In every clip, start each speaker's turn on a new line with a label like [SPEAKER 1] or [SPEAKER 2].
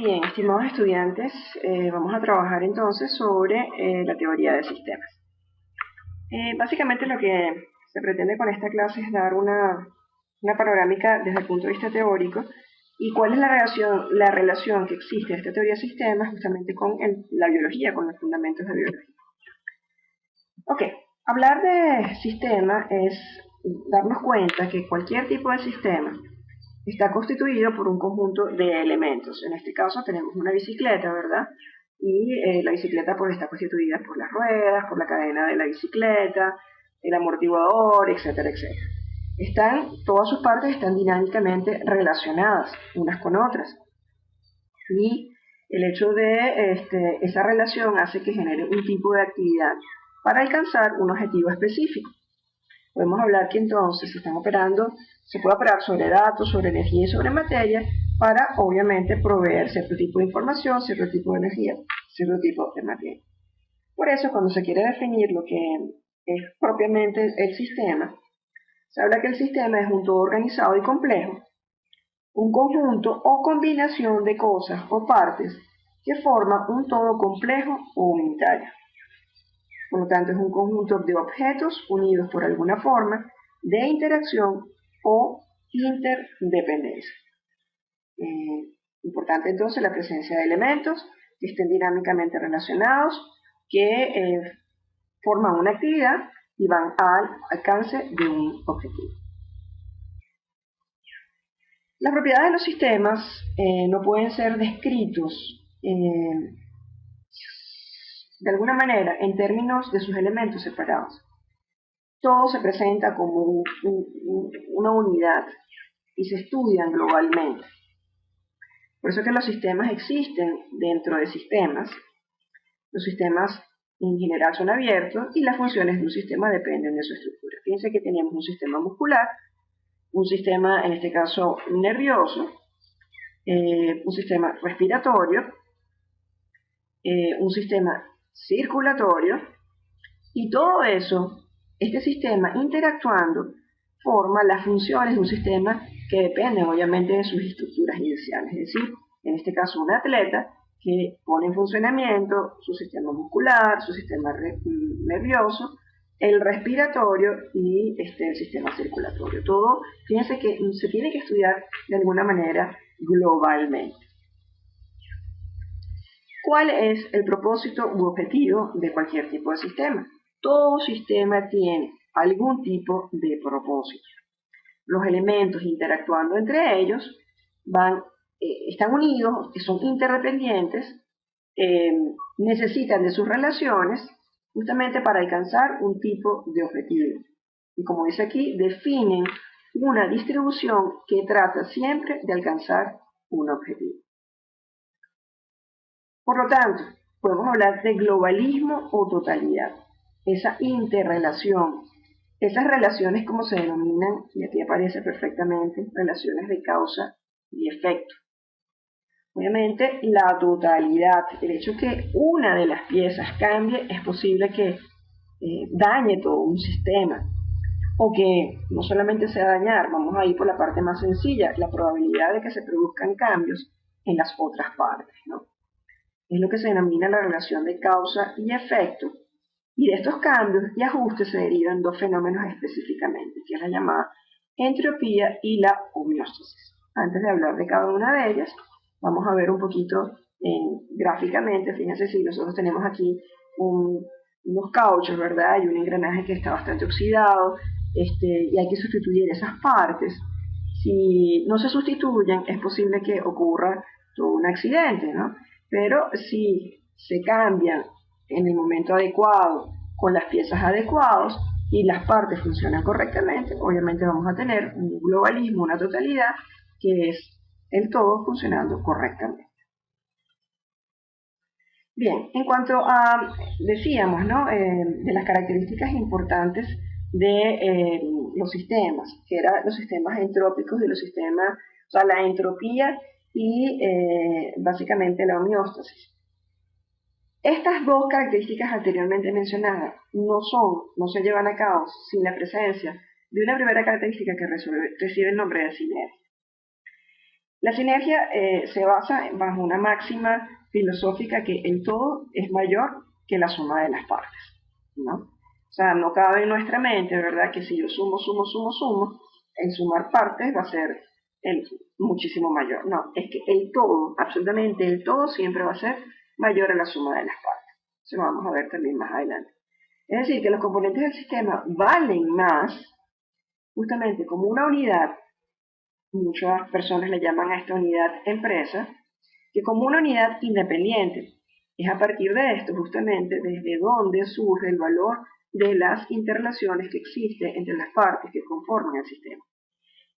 [SPEAKER 1] Bien, estimados estudiantes, vamos a trabajar entonces sobre la teoría de sistemas. Básicamente lo que se pretende con esta clase es dar una panorámica desde el punto de vista teórico y cuál es la relación que existe en esta teoría de sistemas justamente con la biología, con los fundamentos de biología. Ok, hablar de sistema es darnos cuenta que cualquier tipo de sistema está constituido por un conjunto de elementos. En este caso tenemos una bicicleta, ¿verdad? Y la bicicleta pues está constituida por las ruedas, por la cadena de la bicicleta, el amortiguador, etcétera, etcétera. Todas sus partes están dinámicamente relacionadas unas con otras. Y el hecho de esa relación hace que genere un tipo de actividad para alcanzar un objetivo específico. Podemos hablar que entonces se puede operar sobre datos, sobre energía y sobre materia para obviamente proveer cierto tipo de información, cierto tipo de energía, cierto tipo de materia. Por eso cuando se quiere definir lo que es propiamente el sistema, se habla que el sistema es un todo organizado y complejo, un conjunto o combinación de cosas o partes que forma un todo complejo o unitario. Por lo tanto, es un conjunto de objetos unidos por alguna forma de interacción o interdependencia. Importante entonces la presencia de elementos que estén dinámicamente relacionados, que forman una actividad y van al alcance de un objetivo. Las propiedades de los sistemas no pueden ser descritos de alguna manera en términos de sus elementos separados. Todo se presenta como una unidad y se estudian globalmente. Por eso que los sistemas existen dentro de sistemas. Los sistemas en general son abiertos y las funciones de un sistema dependen de su estructura. Fíjense que tenemos un sistema muscular, un sistema, en este caso, nervioso, un sistema respiratorio, un sistema circulatorio, y todo eso, este sistema interactuando, forma las funciones de un sistema que dependen obviamente de sus estructuras iniciales. Es decir, en este caso un atleta que pone en funcionamiento su sistema muscular, su sistema nervioso, el respiratorio y el sistema circulatorio. Todo, fíjense que se tiene que estudiar de alguna manera globalmente. ¿Cuál es el propósito u objetivo de cualquier tipo de sistema? Todo sistema tiene algún tipo de propósito. Los elementos interactuando entre ellos están unidos, son interdependientes, necesitan de sus relaciones justamente para alcanzar un tipo de objetivo. Y como dice aquí, definen una distribución que trata siempre de alcanzar un objetivo. Por lo tanto, podemos hablar de globalismo o totalidad. Esa interrelación, esas relaciones como se denominan, y aquí aparece perfectamente, relaciones de causa y efecto. Obviamente, la totalidad, el hecho que una de las piezas cambie, es posible que dañe todo un sistema, o que no solamente sea dañar, vamos a ir por la parte más sencilla, la probabilidad de que se produzcan cambios en las otras partes, ¿no? Es lo que se denomina la relación de causa y efecto, y de estos cambios y ajustes se derivan dos fenómenos específicamente, que es la llamada entropía y la homeostasis. Antes de hablar de cada una de ellas, vamos a ver un poquito gráficamente. Fíjense, si nosotros tenemos aquí unos cauchos, ¿verdad? Y un engranaje que está bastante oxidado, y hay que sustituir esas partes. Si no se sustituyen, es posible que ocurra todo un accidente, ¿no? Pero si se cambian en el momento adecuado, con las piezas adecuadas y las partes funcionan correctamente, obviamente vamos a tener un globalismo, una totalidad, que es el todo funcionando correctamente. Bien, en cuanto a, decíamos, ¿no? De las características importantes de los sistemas, que eran los sistemas entrópicos y los sistemas, o sea, la entropía y básicamente la homeostasis. Estas dos características anteriormente mencionadas no se llevan a cabo sin la presencia de una primera característica que recibe el nombre de sinergia. La sinergia se basa bajo una máxima filosófica que el todo es mayor que la suma de las partes, ¿no? O sea, no cabe en nuestra mente, ¿verdad?, que si yo sumo, el sumar partes va a ser muchísimo mayor. No, es que el todo, absolutamente el todo, siempre va a ser mayor a la suma de las partes. Eso lo vamos a ver también más adelante. Es decir, que los componentes del sistema valen más justamente como una unidad. Muchas personas le llaman a esta unidad empresa, que como una unidad independiente. Es a partir de esto justamente desde donde surge el valor de las interrelaciones que existen entre las partes que conforman el sistema.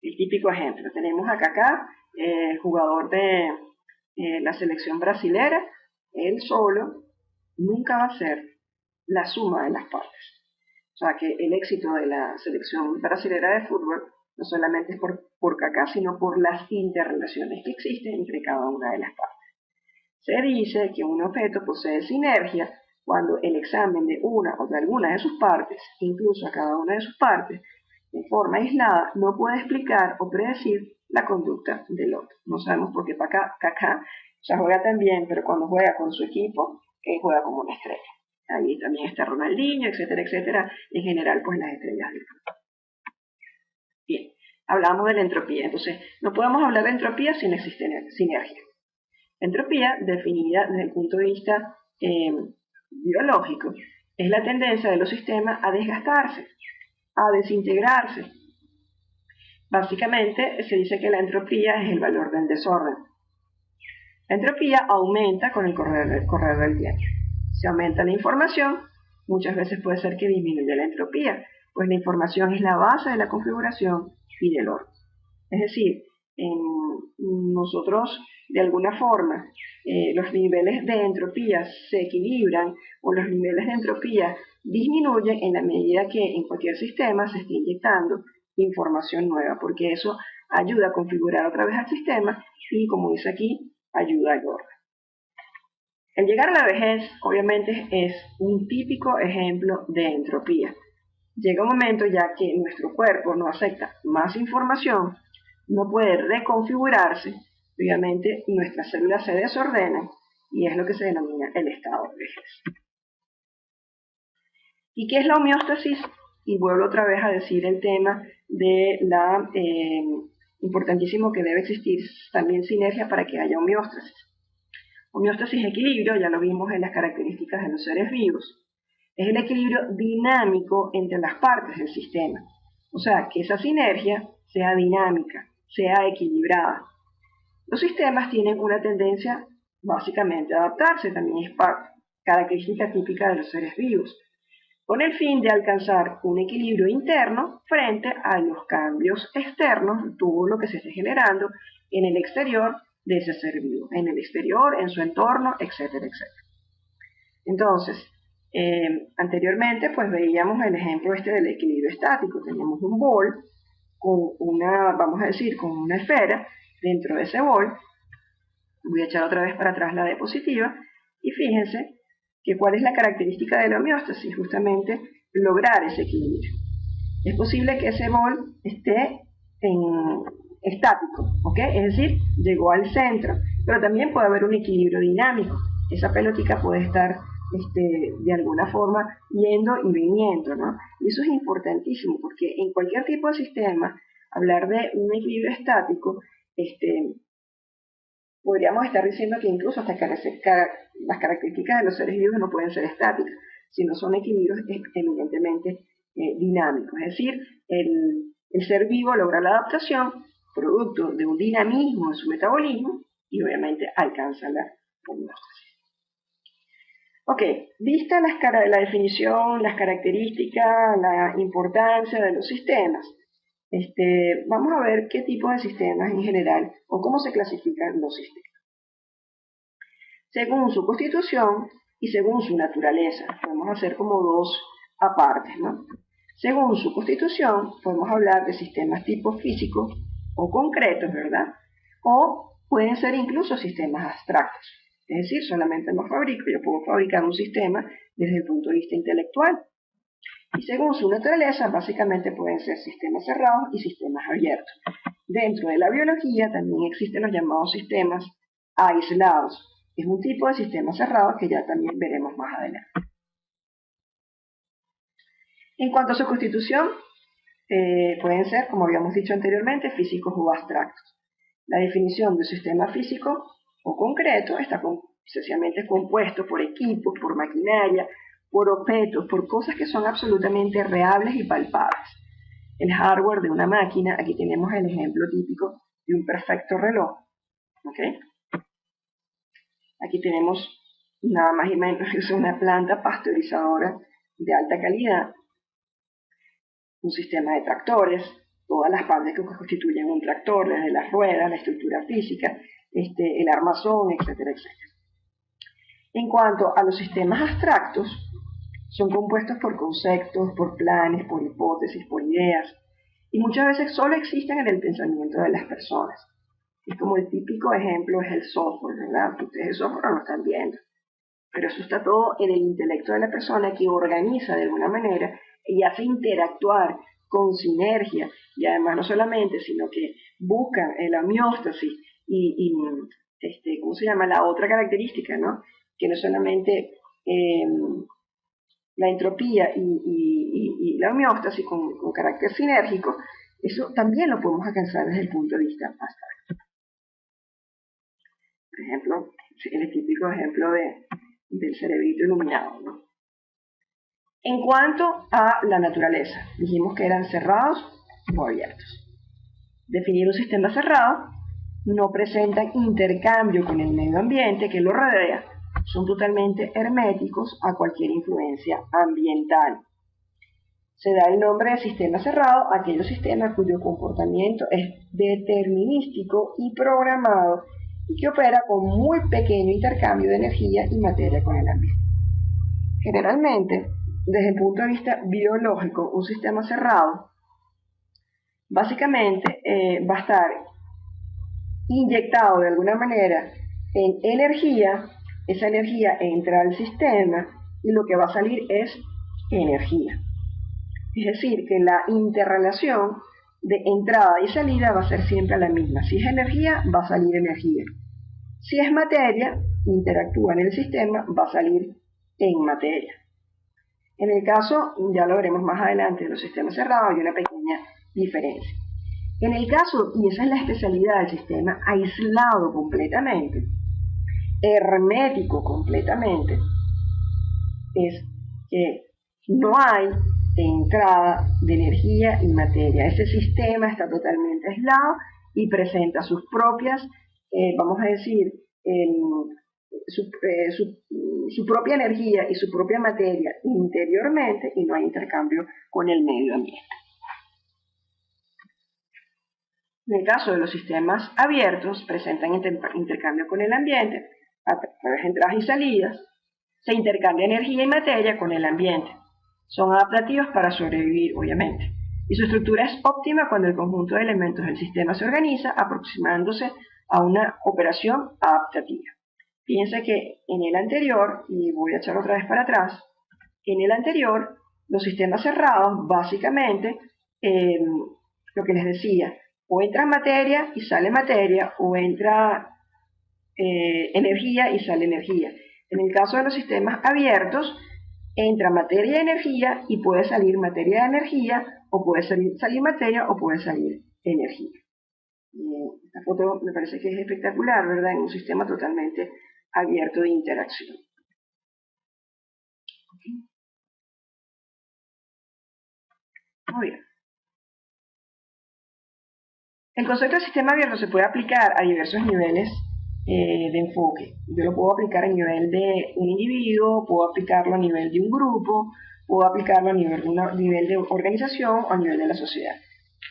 [SPEAKER 1] El típico ejemplo, tenemos a Kaká, jugador de la selección brasilera. Él solo nunca va a ser la suma de las partes. O sea que el éxito de la selección brasilera de fútbol no solamente es por Kaká, sino por las interrelaciones que existen entre cada una de las partes. Se dice que un objeto posee sinergia cuando el examen de una o de alguna de sus partes, incluso a cada una de sus partes, de forma aislada, no puede explicar o predecir la conducta del otro. No sabemos por qué Kaká juega tan bien, pero cuando juega con su equipo, juega como una estrella. Ahí también está Ronaldinho, etcétera, etcétera. En general, pues las estrellas del fútbol. Bien, hablamos de la entropía. Entonces, no podemos hablar de entropía si no existe sinergia. La entropía, definida desde el punto de vista biológico, es la tendencia de los sistemas a desgastarse, a desintegrarse. Básicamente, se dice que la entropía es el valor del desorden. La entropía aumenta con el correr del tiempo. Si aumenta la información, muchas veces puede ser que disminuya la entropía, pues la información es la base de la configuración y del orden. Es decir, nosotros de alguna forma los niveles de entropía se equilibran o los niveles de entropía disminuyen en la medida que en cualquier sistema se esté inyectando información nueva, porque eso ayuda a configurar otra vez al sistema y, como dice aquí, ayuda al orden. El llegar a la vejez, obviamente, es un típico ejemplo de entropía. Llega un momento ya que nuestro cuerpo no acepta más información, no puede reconfigurarse, obviamente nuestras células se desordenan y es lo que se denomina el estado de vejez. ¿Y qué es la homeostasis? Y vuelvo otra vez a decir el tema de la importantísimo que debe existir también sinergia para que haya homeostasis. Homeostasis es equilibrio, ya lo vimos en las características de los seres vivos. Es el equilibrio dinámico entre las partes del sistema. O sea, que esa sinergia sea dinámica, sea equilibrada. Los sistemas tienen una tendencia básicamente a adaptarse, también es característica típica de los seres vivos, con el fin de alcanzar un equilibrio interno frente a los cambios externos, todo lo que se esté generando en el exterior de ese ser vivo, en el exterior, en su entorno, etcétera, etcétera. Entonces, anteriormente pues veíamos el ejemplo del equilibrio estático. Teníamos un bol con vamos a decir, con una esfera dentro de ese bol. Voy a echar otra vez para atrás la diapositiva y fíjense que cuál es la característica de la homeostasis, justamente lograr ese equilibrio. Es posible que ese bol esté estático, ¿ok? Es decir, llegó al centro, pero también puede haber un equilibrio dinámico. Esa pelotica puede estar de alguna forma yendo y viniendo, ¿no? Y eso es importantísimo porque en cualquier tipo de sistema, hablar de un equilibrio estático, podríamos estar diciendo que incluso hasta las características de los seres vivos no pueden ser estáticas, sino son equilibrios eminentemente dinámicos. Es decir, el ser vivo logra la adaptación producto de un dinamismo en su metabolismo y obviamente alcanza la homeostasis. Ok, vista la definición, las características, la importancia de los sistemas, vamos a ver qué tipo de sistemas en general o cómo se clasifican los sistemas. Según su constitución y según su naturaleza, podemos hacer como dos apartes, ¿no? Según su constitución, podemos hablar de sistemas tipo físicos o concretos, ¿verdad? O pueden ser incluso sistemas abstractos. Es decir, solamente los fabrico, yo puedo fabricar un sistema desde el punto de vista intelectual. Y según su naturaleza, básicamente pueden ser sistemas cerrados y sistemas abiertos. Dentro de la biología también existen los llamados sistemas aislados. Es un tipo de sistema cerrado que ya también veremos más adelante. En cuanto a su constitución, pueden ser, como habíamos dicho anteriormente, físicos o abstractos. La definición de un sistema físico o concreto está esencialmente compuesto por equipos, por maquinaria, por objetos, por cosas que son absolutamente reales y palpables. El hardware de una máquina, aquí tenemos el ejemplo típico de un perfecto reloj. ¿Okay? Aquí tenemos nada más y menos que una planta pasteurizadora de alta calidad, un sistema de tractores, todas las partes que constituyen un tractor, desde las ruedas, la estructura física, el armazón, etcétera, etcétera. En cuanto a los sistemas abstractos, son compuestos por conceptos, por planes, por hipótesis, por ideas, y muchas veces solo existen en el pensamiento de las personas. Es como el típico ejemplo es el software, ¿verdad? Ustedes el software no lo están viendo, pero eso está todo en el intelecto de la persona que organiza de alguna manera y hace interactuar con sinergia, y además no solamente, sino que buscan la homeostasis y ¿cómo se llama? La otra característica, ¿no? Que no solamente la entropía y la homeostasis con carácter sinérgico, eso también lo podemos alcanzar desde el punto de vista abstracto. Por ejemplo, el típico ejemplo del cerebrito iluminado, ¿no? En cuanto a la naturaleza, dijimos que eran cerrados o abiertos. Definir un sistema cerrado no presenta intercambio con el medio ambiente que lo rodea, son totalmente herméticos a cualquier influencia ambiental. Se da el nombre de sistema cerrado a aquellos sistemas cuyo comportamiento es determinístico y programado y que opera con muy pequeño intercambio de energía y materia con el ambiente. Generalmente, desde el punto de vista biológico, un sistema cerrado básicamente va a estar inyectado de alguna manera en energía, esa energía entra al sistema y lo que va a salir es energía. Es decir, que la interrelación de entrada y salida va a ser siempre la misma. Si es energía, va a salir energía. Si es materia, interactúa en el sistema, va a salir en materia. En el caso, ya lo veremos más adelante, de los sistemas cerrados hay una pequeña diferencia. En el caso, y esa es la especialidad del sistema aislado completamente, hermético completamente, es que no hay entrada de energía y materia. Ese sistema está totalmente aislado y presenta sus propias, vamos a decir, su propia energía y su propia materia interiormente, y no hay intercambio con el medio ambiente. En el caso de los sistemas abiertos, presentan intercambio con el ambiente a través de entradas y salidas, se intercambia energía y materia con el ambiente. Son adaptativos para sobrevivir, obviamente, y su estructura es óptima cuando el conjunto de elementos del sistema se organiza aproximándose a una operación adaptativa. Fíjense que en el anterior, y voy a echar otra vez para atrás, en el anterior, los sistemas cerrados, básicamente, lo que les decía, o entra materia y sale materia, o entra energía y sale energía. En el caso de los sistemas abiertos, entra materia y energía y puede salir materia de energía, o puede salir materia o puede salir energía. Esta foto me parece que es espectacular, ¿verdad? En un sistema totalmente abierto de interacción. Okay. Muy bien. El concepto de sistema abierto se puede aplicar a diversos niveles de enfoque. Yo lo puedo aplicar a nivel de un individuo, puedo aplicarlo a nivel de un grupo, puedo aplicarlo a nivel de organización o a nivel de la sociedad.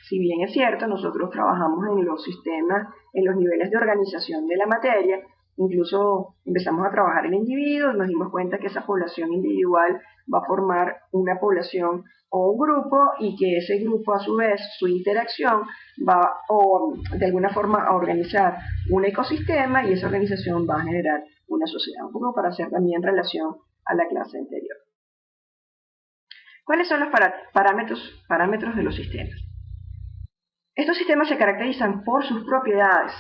[SPEAKER 1] Si bien es cierto, nosotros trabajamos en los sistemas, en los niveles de organización de la materia, incluso empezamos a trabajar en individuos, nos dimos cuenta que esa población individual va a formar una población o un grupo, y que ese grupo a su vez, su interacción va de alguna forma a organizar un ecosistema, y esa organización va a generar una sociedad, un poco para hacer también relación a la clase anterior. ¿Cuáles son los parámetros de los sistemas? Estos sistemas se caracterizan por sus propiedades,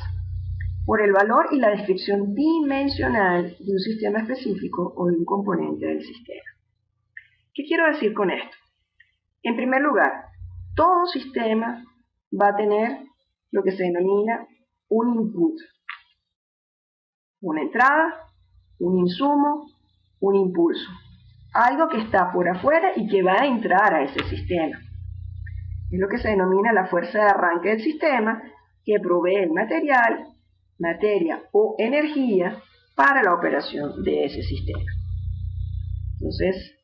[SPEAKER 1] por el valor y la descripción dimensional de un sistema específico o de un componente del sistema. ¿Qué quiero decir con esto? En primer lugar, todo sistema va a tener lo que se denomina un input, una entrada, un insumo, un impulso, algo que está por afuera y que va a entrar a ese sistema. Es lo que se denomina la fuerza de arranque del sistema, que provee el material, materia o energía para la operación de ese sistema. Entonces,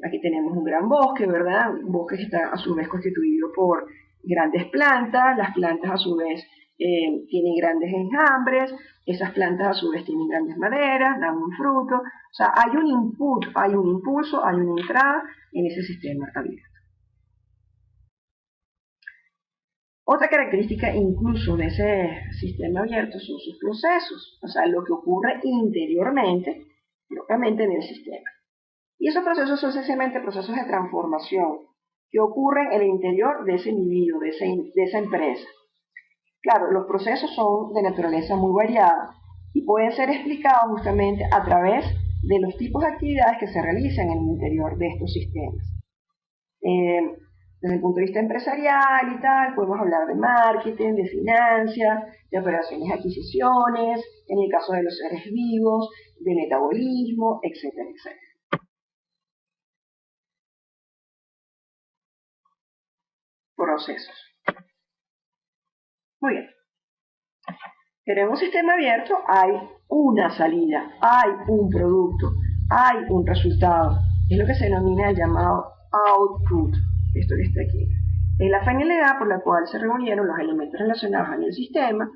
[SPEAKER 1] aquí tenemos un gran bosque, ¿verdad? Un bosque que está a su vez constituido por grandes plantas, las plantas a su vez tienen grandes enjambres, esas plantas a su vez tienen grandes maderas, dan un fruto, o sea, hay un input, hay un impulso, hay una entrada en ese sistema abierto. Otra característica incluso de ese sistema abierto son sus procesos, o sea, lo que ocurre interiormente, localmente en el sistema. Y esos procesos son esencialmente procesos de transformación que ocurren en el interior de ese individuo, de esa empresa. Claro, los procesos son de naturaleza muy variada y pueden ser explicados justamente a través de los tipos de actividades que se realizan en el interior de estos sistemas. Desde el punto de vista empresarial y tal, podemos hablar de marketing, de finanzas, de operaciones y adquisiciones, en el caso de los seres vivos, de metabolismo, etcétera, etcétera. Procesos. Muy bien. Pero en un sistema abierto hay una salida, hay un producto, hay un resultado. Es lo que se denomina el llamado output. Esto que está aquí. Es la finalidad por la cual se reunieron los elementos relacionados en el sistema.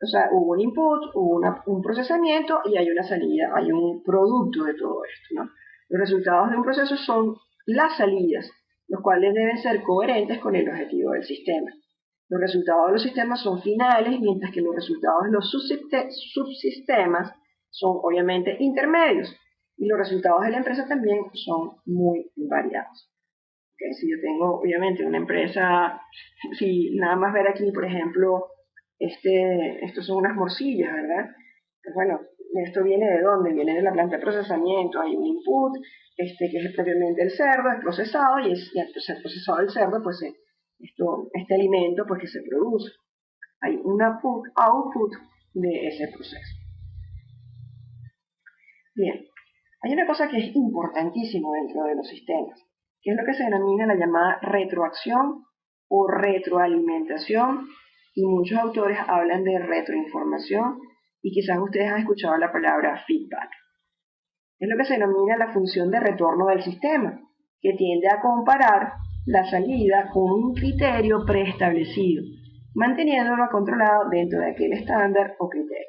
[SPEAKER 1] O sea, hubo un input, hubo un procesamiento y hay una salida, hay un producto de todo esto, ¿no? Los resultados de un proceso son las salidas, los cuales deben ser coherentes con el objetivo del sistema. Los resultados de los sistemas son finales, mientras que los resultados de los subsistemas son obviamente intermedios. Y los resultados de la empresa también son muy variados. Okay, si yo tengo obviamente una empresa, si nada más ver aquí, por ejemplo, estos son unas morcillas, ¿verdad? Pues bueno, esto viene de dónde? Viene de la planta de procesamiento, hay un input, que es propiamente el cerdo, es procesado, y al ser procesado el cerdo, pues este alimento pues que se produce. Hay un output de ese proceso. Bien, hay una cosa que es importantísimo dentro de los sistemas, que es lo que se denomina la llamada retroacción o retroalimentación, y muchos autores hablan de retroinformación, y quizás ustedes han escuchado la palabra feedback. Es lo que se denomina la función de retorno del sistema, que tiende a comparar la salida con un criterio preestablecido, manteniéndolo controlado dentro de aquel estándar o criterio.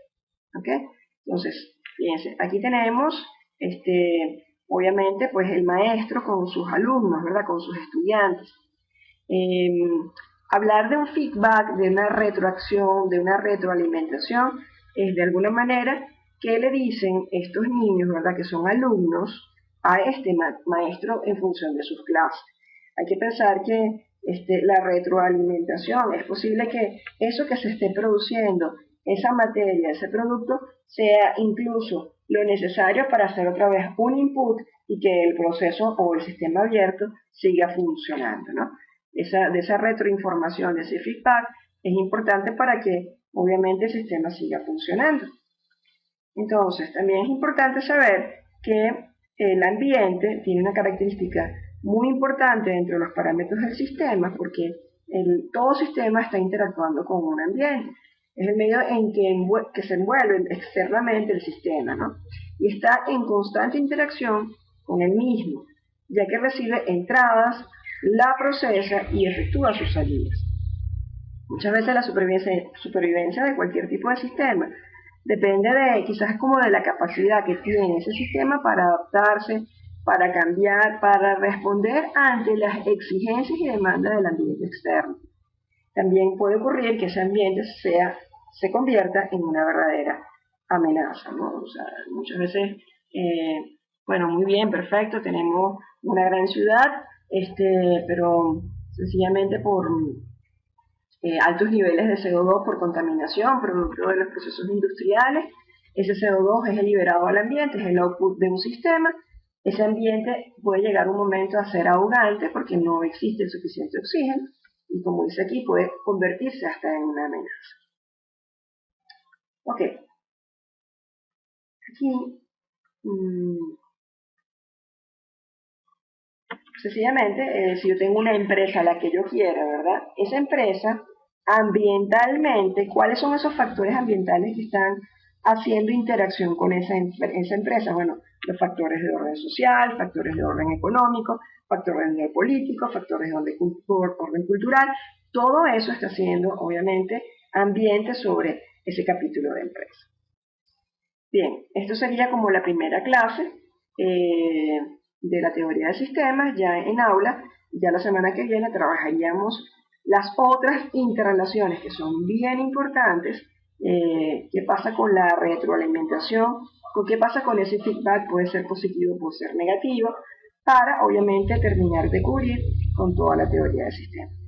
[SPEAKER 1] ¿Okay? Entonces, fíjense, aquí tenemos, obviamente, pues el maestro con sus alumnos, ¿verdad? Con sus estudiantes. Hablar de un feedback, de una retroacción, de una retroalimentación, es de alguna manera que le dicen estos niños, ¿verdad? Que son alumnos, a este maestro en función de sus clases. Hay que pensar que la retroalimentación, es posible que eso que se esté produciendo, esa materia, ese producto, sea incluso lo necesario para hacer otra vez un input y que el proceso o el sistema abierto siga funcionando, ¿no? De esa retroinformación, de ese feedback, es importante para que obviamente el sistema siga funcionando. Entonces, también es importante saber que el ambiente tiene una característica muy importante dentro de los parámetros del sistema, porque todo sistema está interactuando con un ambiente. Es el medio en que se envuelve externamente el sistema, ¿no? Y está en constante interacción con el mismo, ya que recibe entradas, la procesa y efectúa sus salidas. Muchas veces la supervivencia de cualquier tipo de sistema depende quizás como de la capacidad que tiene ese sistema para adaptarse, para cambiar, para responder ante las exigencias y demandas del ambiente externo. También puede ocurrir que ese ambiente se convierta en una verdadera amenaza, ¿no? O sea, muchas veces, bueno, muy bien, perfecto, tenemos una gran ciudad, pero sencillamente altos niveles de CO2 por contaminación, producto de los procesos industriales. Ese CO2 es el liberado al ambiente, es el output de un sistema. Ese ambiente puede llegar un momento a ser ahogante porque no existe el suficiente oxígeno y, como dice aquí, puede convertirse hasta en una amenaza. Ok. Aquí, sencillamente, si yo tengo una empresa, la que yo quiera, ¿verdad? Esa empresa, ambientalmente, ¿cuáles son esos factores ambientales que están haciendo interacción con esa empresa? Bueno, los factores de orden social, factores de orden económico, factores de orden político, factores de orden cultural. Todo eso está haciendo, obviamente, ambiente sobre ese capítulo de empresa. Bien, esto sería como la primera clase de la teoría de sistemas, ya en aula. Ya la semana que viene trabajaríamos las otras interrelaciones que son bien importantes. ¿Qué pasa con la retroalimentación? ¿Qué pasa con ese feedback? Puede ser positivo, puede ser negativo, para obviamente terminar de cubrir con toda la teoría de sistemas.